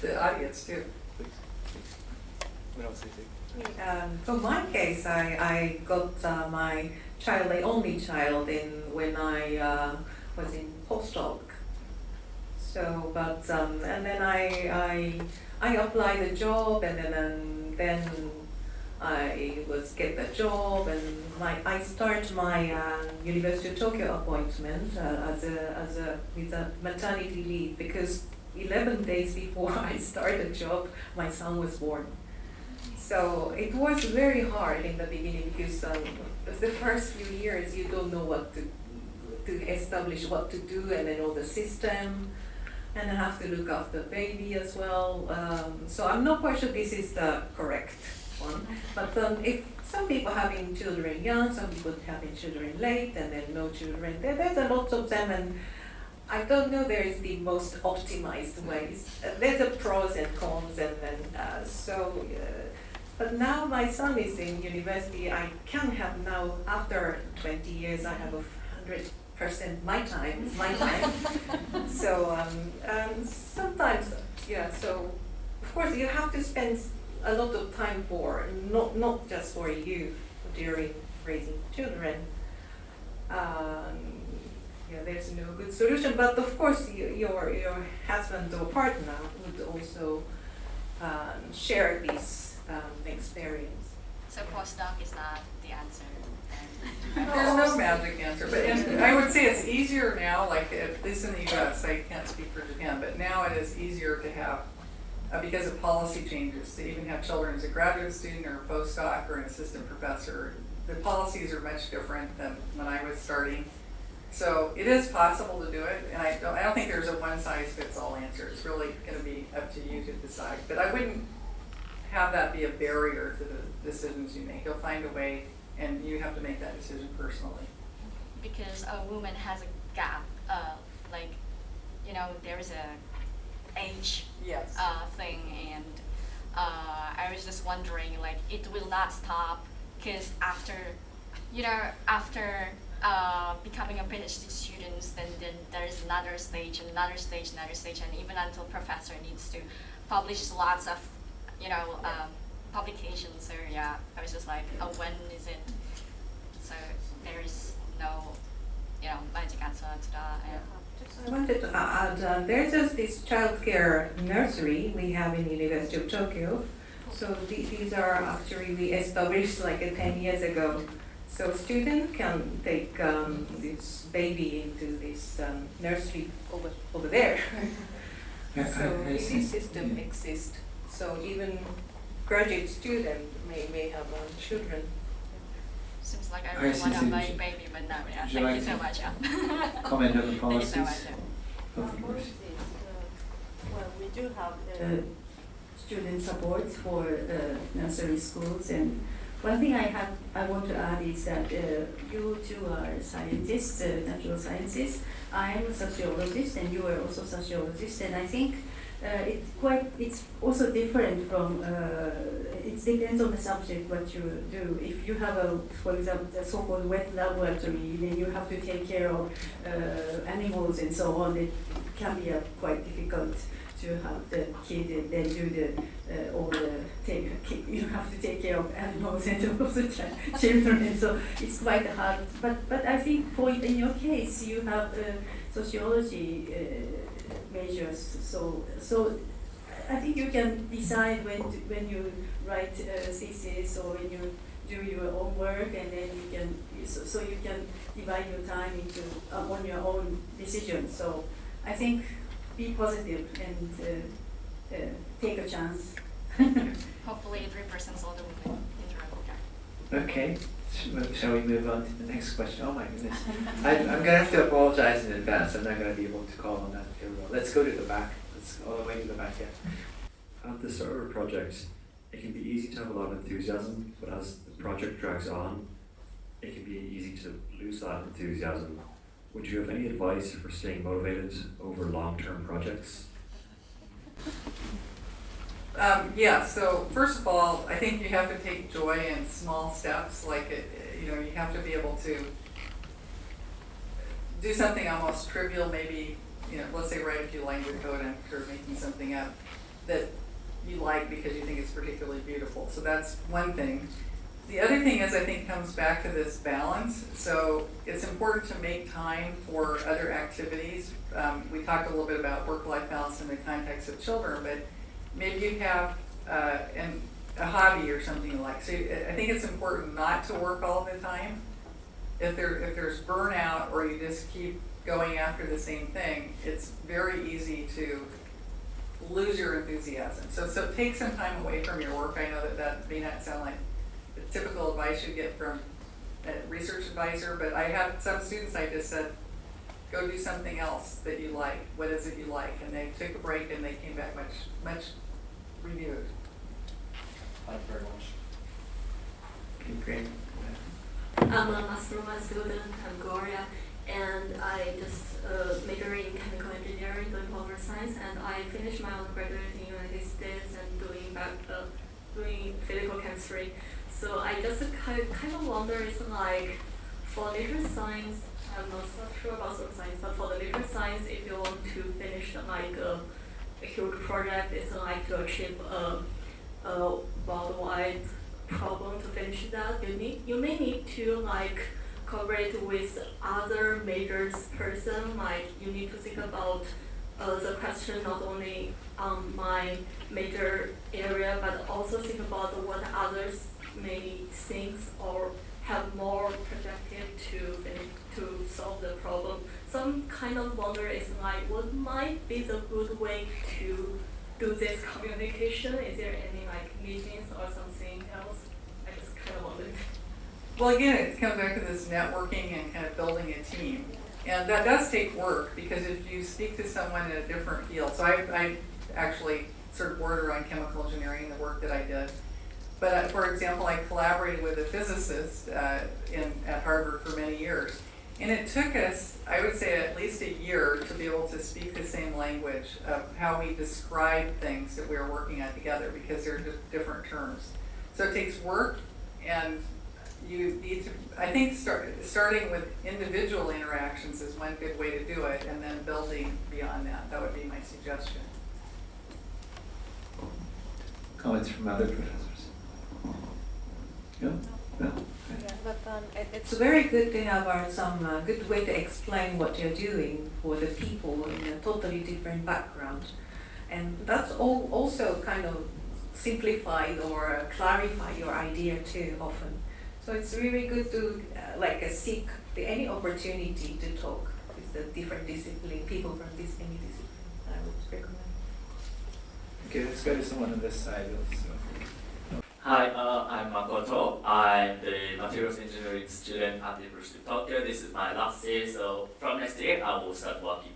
the audience too. For my case, I got my child, the only child, when I was in postdoc. So, but and then I applied a job, and then I was get the job, and I start my University of Tokyo appointment with a maternity leave, because 11 days before I started the job, my son was born. So it was very hard in the beginning, because the first few years you don't know what to establish what to do, and then all the system, and I have to look after the baby as well. So I'm not quite sure this is the correct one, but if some people having children young, some people having children late, and then no children, there's a lot of them, and I don't know there is the most optimized ways. There's a pros and cons, and then but now my son is in university. I can have now, after 20 years, I have 100% my time. It's my time. So sometimes, yeah. So of course you have to spend a lot of time for not just for you during raising children. Yeah, there's no good solution, but of course your husband or partner would also share this experience. So postdoc is not the answer. There's no magic answer, but I would say it's easier now, like at least in the US, I can't speak for Japan, but now it is easier to have, because of policy changes, to even have children as a graduate student or a postdoc or an assistant professor. The policies are much different than when I was starting. So it is possible to do it, and I don't think there's a one-size-fits-all answer. It's really going to be up to you to decide. But I wouldn't have that be a barrier to the decisions you make. You'll find a way, and you have to make that decision personally. Because a woman has a gap, like, you know, there is a age Yes. thing, and I was just wondering, like, it will not stop, because after becoming a PhD student, then there's another stage, and another stage, and even until professor needs to publish lots of, publications. So yeah, I was just like, when is it? So there is no, magic answer to that. I wanted to add, there's just this childcare nursery we have in University of Tokyo. So these are actually we established like 10 years ago. So students can take this baby into this nursery over there. So this system exists. So even graduate student may have children. Seems like I really want to have my baby, but no, yeah. Thank you so much. Yeah. Comment on the Thank you policies? so much. Well, we do have student support for nursery schools, and one thing I want to add is that you two are scientists, natural sciences. I am a sociologist, and you are also a sociologist, and I think it's also different from, it depends on the subject what you do. If you have for example, the so-called wet laboratory, then you have to take care of animals and so on. It can be quite difficult to have the kid and then do you have to take care of animals and also children, and so it's quite hard. But I think in your case you have sociology majors, so I think you can decide when you write thesis or when you do your own work, and then you can divide your time into on your own decision. So I think be positive and take a chance. Hopefully it represents all the women in the room. Okay, shall we move on to the next question? Oh my goodness. I'm going to have to apologize in advance. I'm not going to be able to call on that. Let's go to the back. Let's go all the way to the back, yeah. At the start of a project, it can be easy to have a lot of enthusiasm, but as the project drags on, it can be easy to lose that enthusiasm. Would you have any advice for staying motivated over long-term projects? Yeah, so first of all, I think you have to take joy in small steps. Like, you have to be able to do something almost trivial, maybe, let's say write a few lines of code, I'm sure making something up that you like because you think it's particularly beautiful. So that's one thing. The other thing is, I think, comes back to this balance. So it's important to make time for other activities. We talked a little bit about work-life balance in the context of children, but maybe you have a hobby or something you like. So I think it's important not to work all the time. If there's burnout or you just keep going after the same thing, it's very easy to lose your enthusiasm. So take some time away from your work. I know that may not sound like the typical advice you get from a research advisor, but I have some students I just said, go do something else that you like. What is it you like? And they took a break and they came back much renewed. Thank you very much. Okay, great. I'm a Master 1 student, I'm Gloria, and I just majored in chemical engineering, doing polymer science, and I finished my undergraduate in the United States and doing physical chemistry. So I just kind of wonder, it's like for nature science, I'm not so sure about social science, but for the nature science, if you want to finish like a huge project, it's like to achieve a worldwide problem to finish that, you may need to like collaborate with other majors person. Like you need to think about the question not only on my major area, but also think about what others may think or have more perspective to solve the problem. Some kind of wonder is like, what might be the good way to do this communication? Is there any like meetings or something else? I just kind of wondered. Well, again, it comes back to this networking and kind of building a team. And that does take work, because if you speak to someone in a different field, so I actually sort of border on chemical engineering, the work that I did. But for example, I collaborated with a physicist at Harvard for many years. And it took us, I would say, at least a year to be able to speak the same language of how we describe things that we were working on together, because they're just different terms. So it takes work, and you need to, I think starting with individual interactions is one good way to do it, and then building beyond that. That would be my suggestion. Comments from other professors? No? No? Yeah, but it's very good to have some good way to explain what you're doing for the people in a totally different background. And that's also kind of simplified or clarify your idea too often. So it's really good to seek any opportunity to talk with the different people from any discipline. I would recommend. Okay, let's go to someone on this side also. Hi, I'm Makoto. I'm the materials engineering student at the University of Tokyo. This is my last year, so from next year I will start working.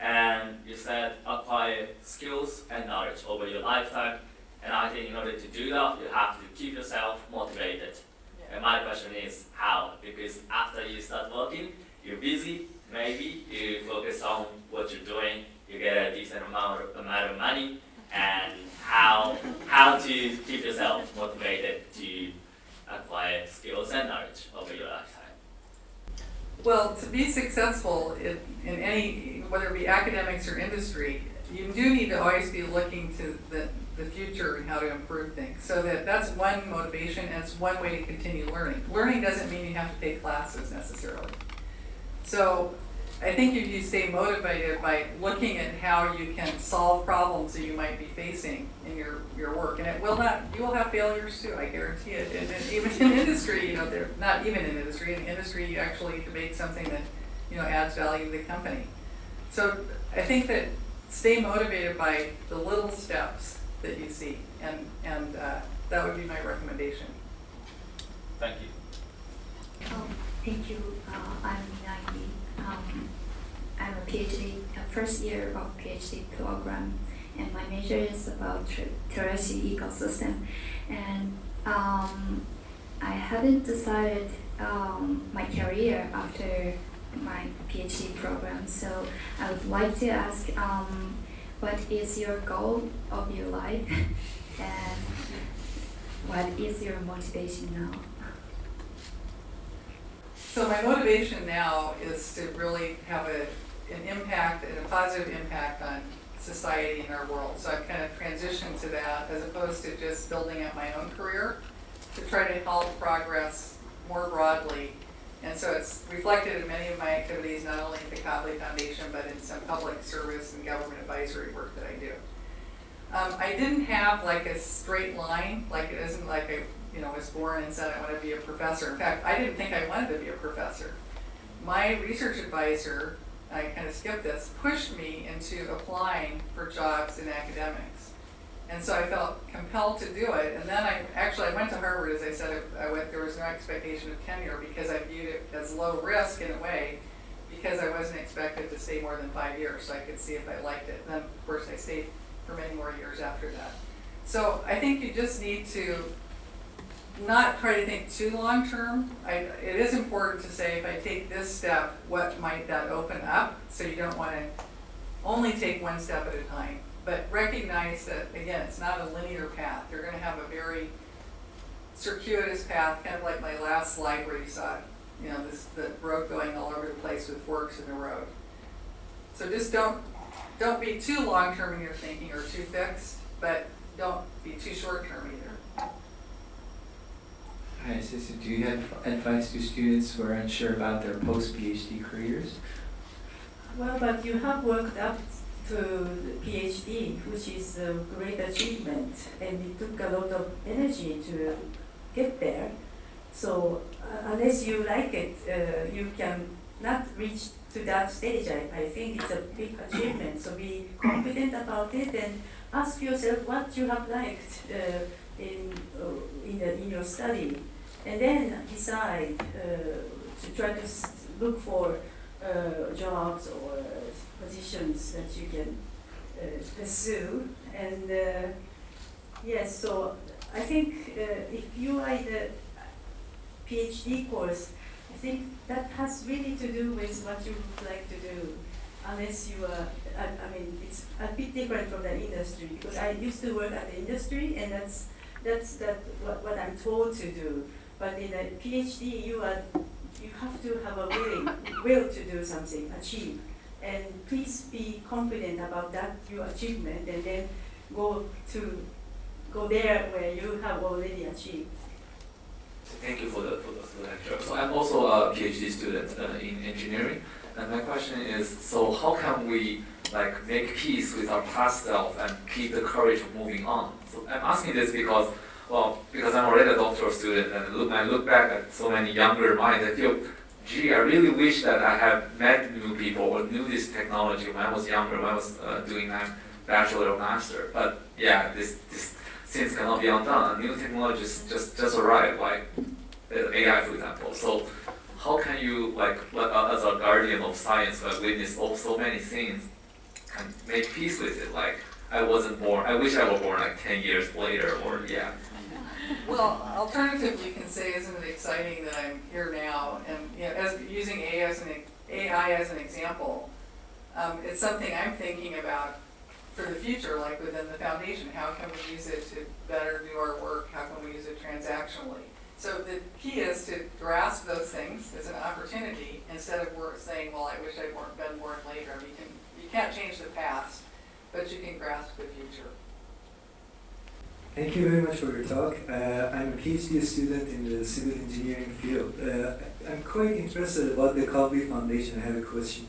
And you said acquire skills and knowledge over your lifetime. And I think in order to do that, you have to keep yourself motivated. Yeah. And my question is how? Because after you start working, you're busy, maybe you focus on what you're doing, you get a decent amount of money, and how to keep yourself motivated to acquire skills and knowledge over your lifetime. Well, to be successful in any, whether it be academics or industry, you do need to always be looking to the future and how to improve things. So that's one motivation, and it's one way to continue learning. Learning doesn't mean you have to take classes necessarily. So I think if you stay motivated by looking at how you can solve problems that you might be facing in your work, and you will have failures too, I guarantee it. And even in industry, they're not even in industry. In industry, you actually need to make something that, adds value to the company. So I think that stay motivated by the little steps that you see, and that would be my recommendation. Thank you. Thank you. I'm Minagi. I'm a PhD, first year of PhD program, and my major is about terrestrial ecosystem. And I haven't decided my career after my PhD program, so I would like to ask, what is your goal of your life, and what is your motivation now? So my motivation now is to really have an impact and a positive impact on society and our world. So I've kind of transitioned to that as opposed to just building up my own career to try to help progress more broadly. And so it's reflected in many of my activities, not only at the Kavli Foundation, but in some public service and government advisory work that I do. I didn't have like a straight line, like it isn't like I was born and said I want to be a professor. In fact, I didn't think I wanted to be a professor. My research advisor, I kind of skipped this, pushed me into applying for jobs in academics. And so I felt compelled to do it. And then I went to Harvard, as I said, there was no expectation of tenure because I viewed it as low risk in a way because I wasn't expected to stay more than 5 years, so I could see if I liked it. And then, of course, I stayed for many more years after that. So I think you just need to not try to think too long term. It is important to say, if I take this step, what might that open up? So you don't want to only take one step at a time, but recognize that, again, it's not a linear path. You're going to have a very circuitous path, kind of like my last slide where you saw, the road going all over the place with forks in the road. So just don't be too long term in your thinking or too fixed, but don't be too short term either. Hi, Cynthia, do you have advice to students who are unsure about their post-PhD careers? Well, but you have worked up to the PhD, which is a great achievement, and it took a lot of energy to get there. So unless you like it, you can not reach to that stage. I think it's a big achievement. So be confident about it and ask yourself what you have liked in your study, and then decide to try to look for jobs or positions that you can pursue. And yes, so I think if you are in a PhD course, I think that has really to do with what you would like to do. Unless you are, it's a bit different from the industry, because I used to work at the industry, and that's what I'm told to do. But in a PhD, you have to have a will to do something, achieve, and please be confident about that your achievement, and then go there where you have already achieved. Thank you for the lecture. So I'm also a PhD student in engineering, and my question is, so how can we make peace with our past self and keep the courage of moving on? So I'm asking this because I'm already a doctoral student, and I look back at so many younger minds, I feel, gee, I really wish that I had met new people or knew this technology when I was younger, when I was doing my bachelor or master. But yeah, this things cannot be undone. New technologies just arrive, like AI, for example. So how can you, as a guardian of science, witness so many things, can make peace with it? Like, I wasn't born, I wish I were born 10 years later, or yeah. Well, alternatively, you can say, isn't it exciting that I'm here now? And using AI as an example, it's something I'm thinking about for the future, like within the foundation. How can we use it to better do our work? How can we use it transactionally? So the key is to grasp those things as an opportunity instead of saying, well, I wish I'd been born later. You can't change the past, but you can grasp the future. Thank you very much for your talk. I'm a PhD student in the civil engineering field. I'm quite interested about the Kavli Foundation. I have a question.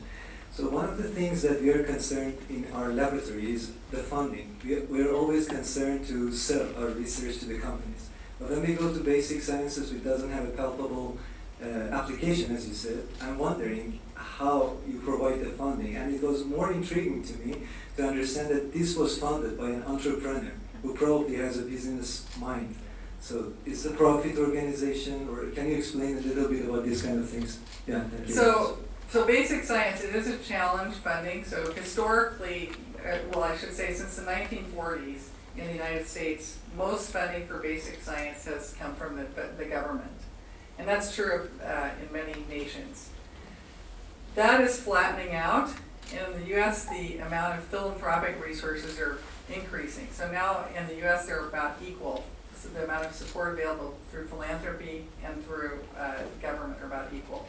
So one of the things that we are concerned in our laboratory is the funding. We are always concerned to sell our research to the companies. But when we go to basic sciences, which doesn't have a palpable application, as you said, I'm wondering how you provide the funding. And it was more intriguing to me to understand that this was funded by an entrepreneur who probably has a business mind. So it's a profit organization, or can you explain a little bit about these kind of things? Yeah, thank you. So basic science, it is a challenge funding. So historically, I should say since the 1940s in the United States, most funding for basic science has come from the government. And that's true of, in many nations. That is flattening out. In the US, the amount of philanthropic resources are increasing. So now in the US, they're about equal. the amount of support available through philanthropy and through government are about equal.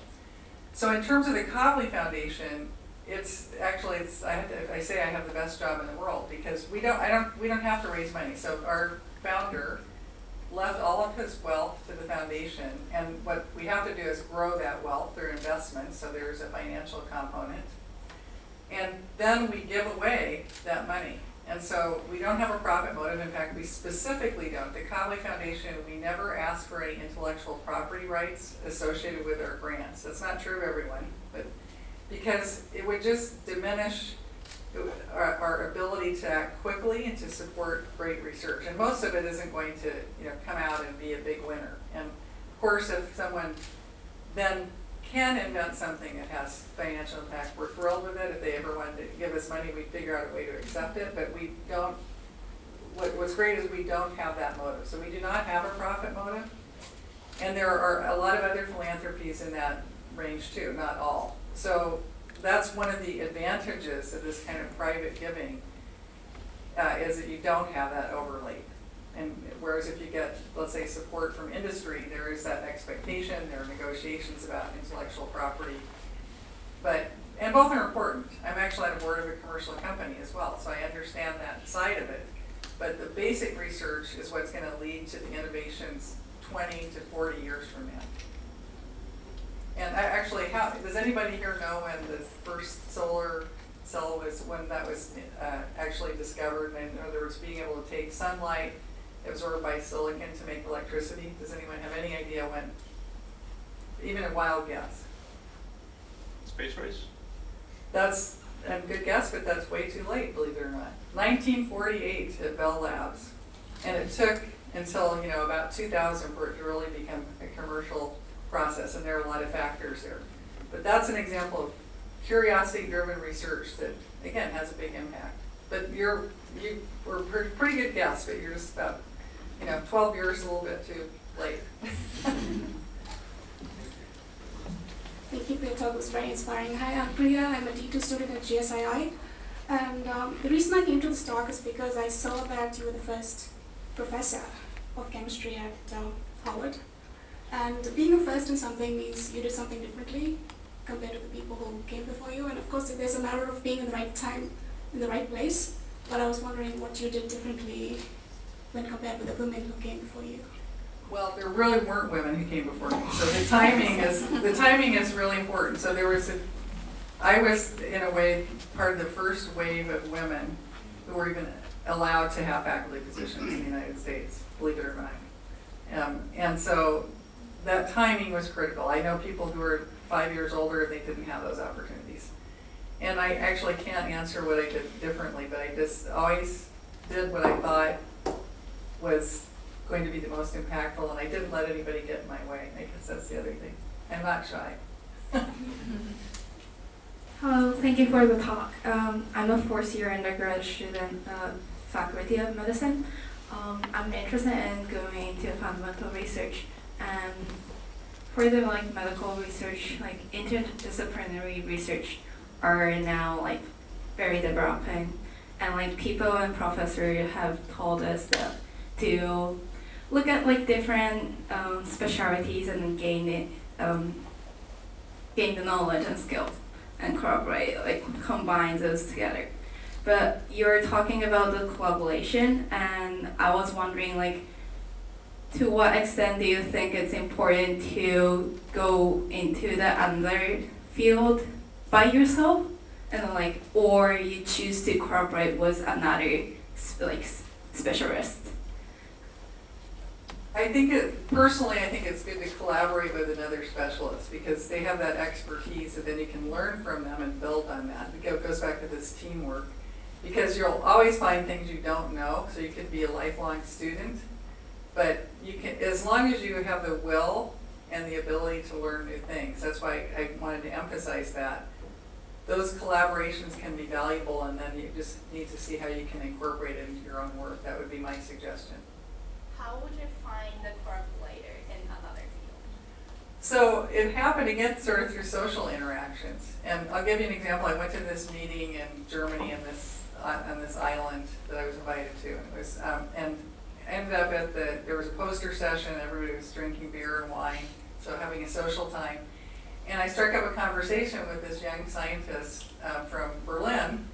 So in terms of the Kavli Foundation, it's actually, I say I have the best job in the world because we don't have to raise money. So our founder left all of his wealth to the foundation, and what we have to do is grow that wealth through investment, so there's a financial component. And then we give away that money. And so we don't have a profit motive. In fact, we specifically don't. The Kavli Foundation, we never ask for any intellectual property rights associated with our grants. That's not true of everyone, but because it would just diminish our ability to act quickly and to support great research. And most of it isn't going to come out and be a big winner. And of course, if someone then can invent something that has financial impact, we're thrilled with it. If they ever wanted to give us money, we'd figure out a way to accept it, but we don't. What's great is we don't have that motive. So we do not have a profit motive. And there are a lot of other philanthropies in that range too, not all. So that's one of the advantages of this kind of private giving, is that you don't have that overlay. And whereas if you get, let's say, support from industry, there is that expectation, there are negotiations about intellectual property. And both are important. I'm actually on the board of a commercial company as well, so I understand that side of it. But the basic research is what's going to lead to the innovations 20 to 40 years from now. And does anybody here know when the first solar cell when that was actually discovered? And in other words, being able to take sunlight absorbed by silicon to make electricity. Does anyone have any idea when? Even a wild guess. Space race? That's a good guess, but that's way too late, believe it or not. 1948 at Bell Labs. And it took until about 2000 for it to really become a commercial process, and there are a lot of factors there. But that's an example of curiosity-driven research that, again, has a big impact. But you were a pretty good guess, but you're just about 12 years, a little bit too late. Thank you for your talk. It was very inspiring. Hi, I'm Priya. I'm a D2 student at GSII. And the reason I came to this talk is because I saw that you were the first professor of chemistry at Harvard. And being a first in something means you did something differently compared to the people who came before you. And of course, there's a matter of being in the right time, in the right place. But I was wondering what you did differently when compared with the women who came before you. Well, there really weren't women who came before me. So the timing is really important. So I was in a way part of the first wave of women who were even allowed to have faculty positions in the United States, believe it or not. And so that timing was critical. I know people who were 5 years older and they didn't have those opportunities. And I actually can't answer what I did differently, but I just always did what I thought was going to be the most impactful, and I didn't let anybody get in my way. I guess that's the other thing. I'm not shy. Hello, thank you for the talk. I'm a fourth-year undergrad student at Faculty of Medicine. I'm interested in going into fundamental research, and for the medical research, interdisciplinary research are now very developing, and people and professors have told us that to look at different specialties and gain the knowledge and skills and collaborate, combine those together. But you're talking about the collaboration, and I was wondering to what extent do you think it's important to go into the other field by yourself, and or you choose to collaborate with another specialist? Personally, I think it's good to collaborate with another specialist because they have that expertise, and then you can learn from them and build on that. It goes back to this teamwork, because you'll always find things you don't know, so you could be a lifelong student, but you can, as long as you have the will and the ability to learn new things. That's why I wanted to emphasize that. Those collaborations can be valuable, and then you just need to see how you can incorporate it into your own work. That would be my suggestion. How would you find the collaborator in another field? So it happened again sort of through social interactions. And I'll give you an example. I went to this meeting in Germany on this island that I was invited to. And it was ended up there was a poster session, everybody was drinking beer and wine, so having a social time. And I struck up a conversation with this young scientist from Berlin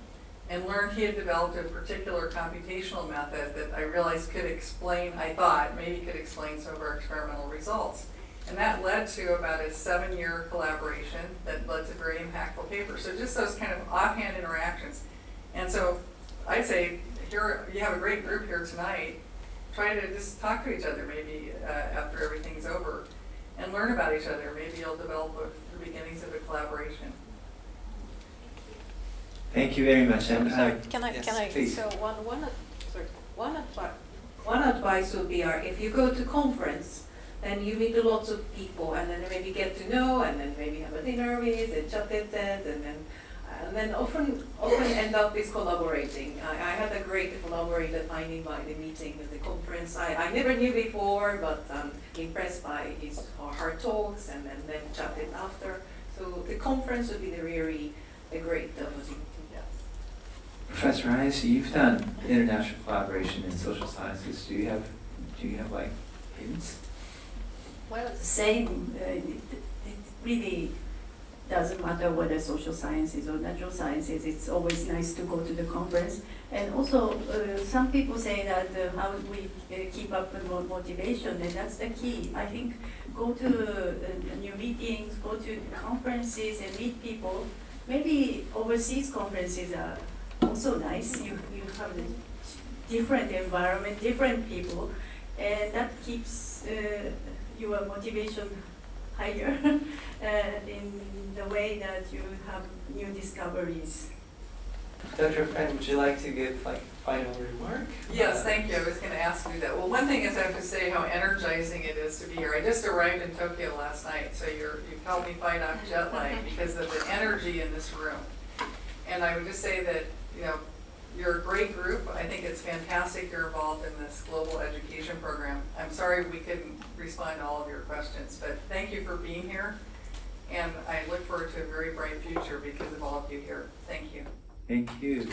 and learned he had developed a particular computational method that I realized could explain, I thought, maybe could explain some of our experimental results. And that led to about a 7-year collaboration that led to very impactful papers. So just those kind of offhand interactions. And so I'd say, here you have a great group here tonight. Try to just talk to each other maybe after everything's over and learn about each other. Maybe you'll develop the beginnings of a collaboration. Thank you very much. And Can I? please. So one advice would be, if you go to conference, then you meet lots of people, and then maybe get to know, and then maybe have a dinner with, and chat with them, and then often end up with collaborating. I had a great collaborator finding by the meeting at the conference. I never knew before, but impressed by her talks, and then chatted after. So the conference would be really a great opportunity. Professor Hayashi, you've done international collaboration in social sciences. Do you have like hints? Well, the same. It really doesn't matter whether social sciences or natural sciences. It's always nice to go to the conference. And also, some people say that how we keep up the motivation, and that's the key. I think go to new meetings, go to conferences, and meet people. Maybe overseas conferences are also nice. You have a different environment, different people, and that keeps your motivation higher in the way that you have new discoveries. Dr. Friend, would you like to give like a final remark? Yes, thank you. I was going to ask you that. Well, one thing is I have to say how energizing it is to be here. I just arrived in Tokyo last night, so you've helped me fight off jet lag because of the energy in this room. And I would just say that, you're a great group. I think it's fantastic you're involved in this global education program. I'm sorry we couldn't respond to all of your questions, but thank you for being here. And I look forward to a very bright future because of all of you here. Thank you. Thank you.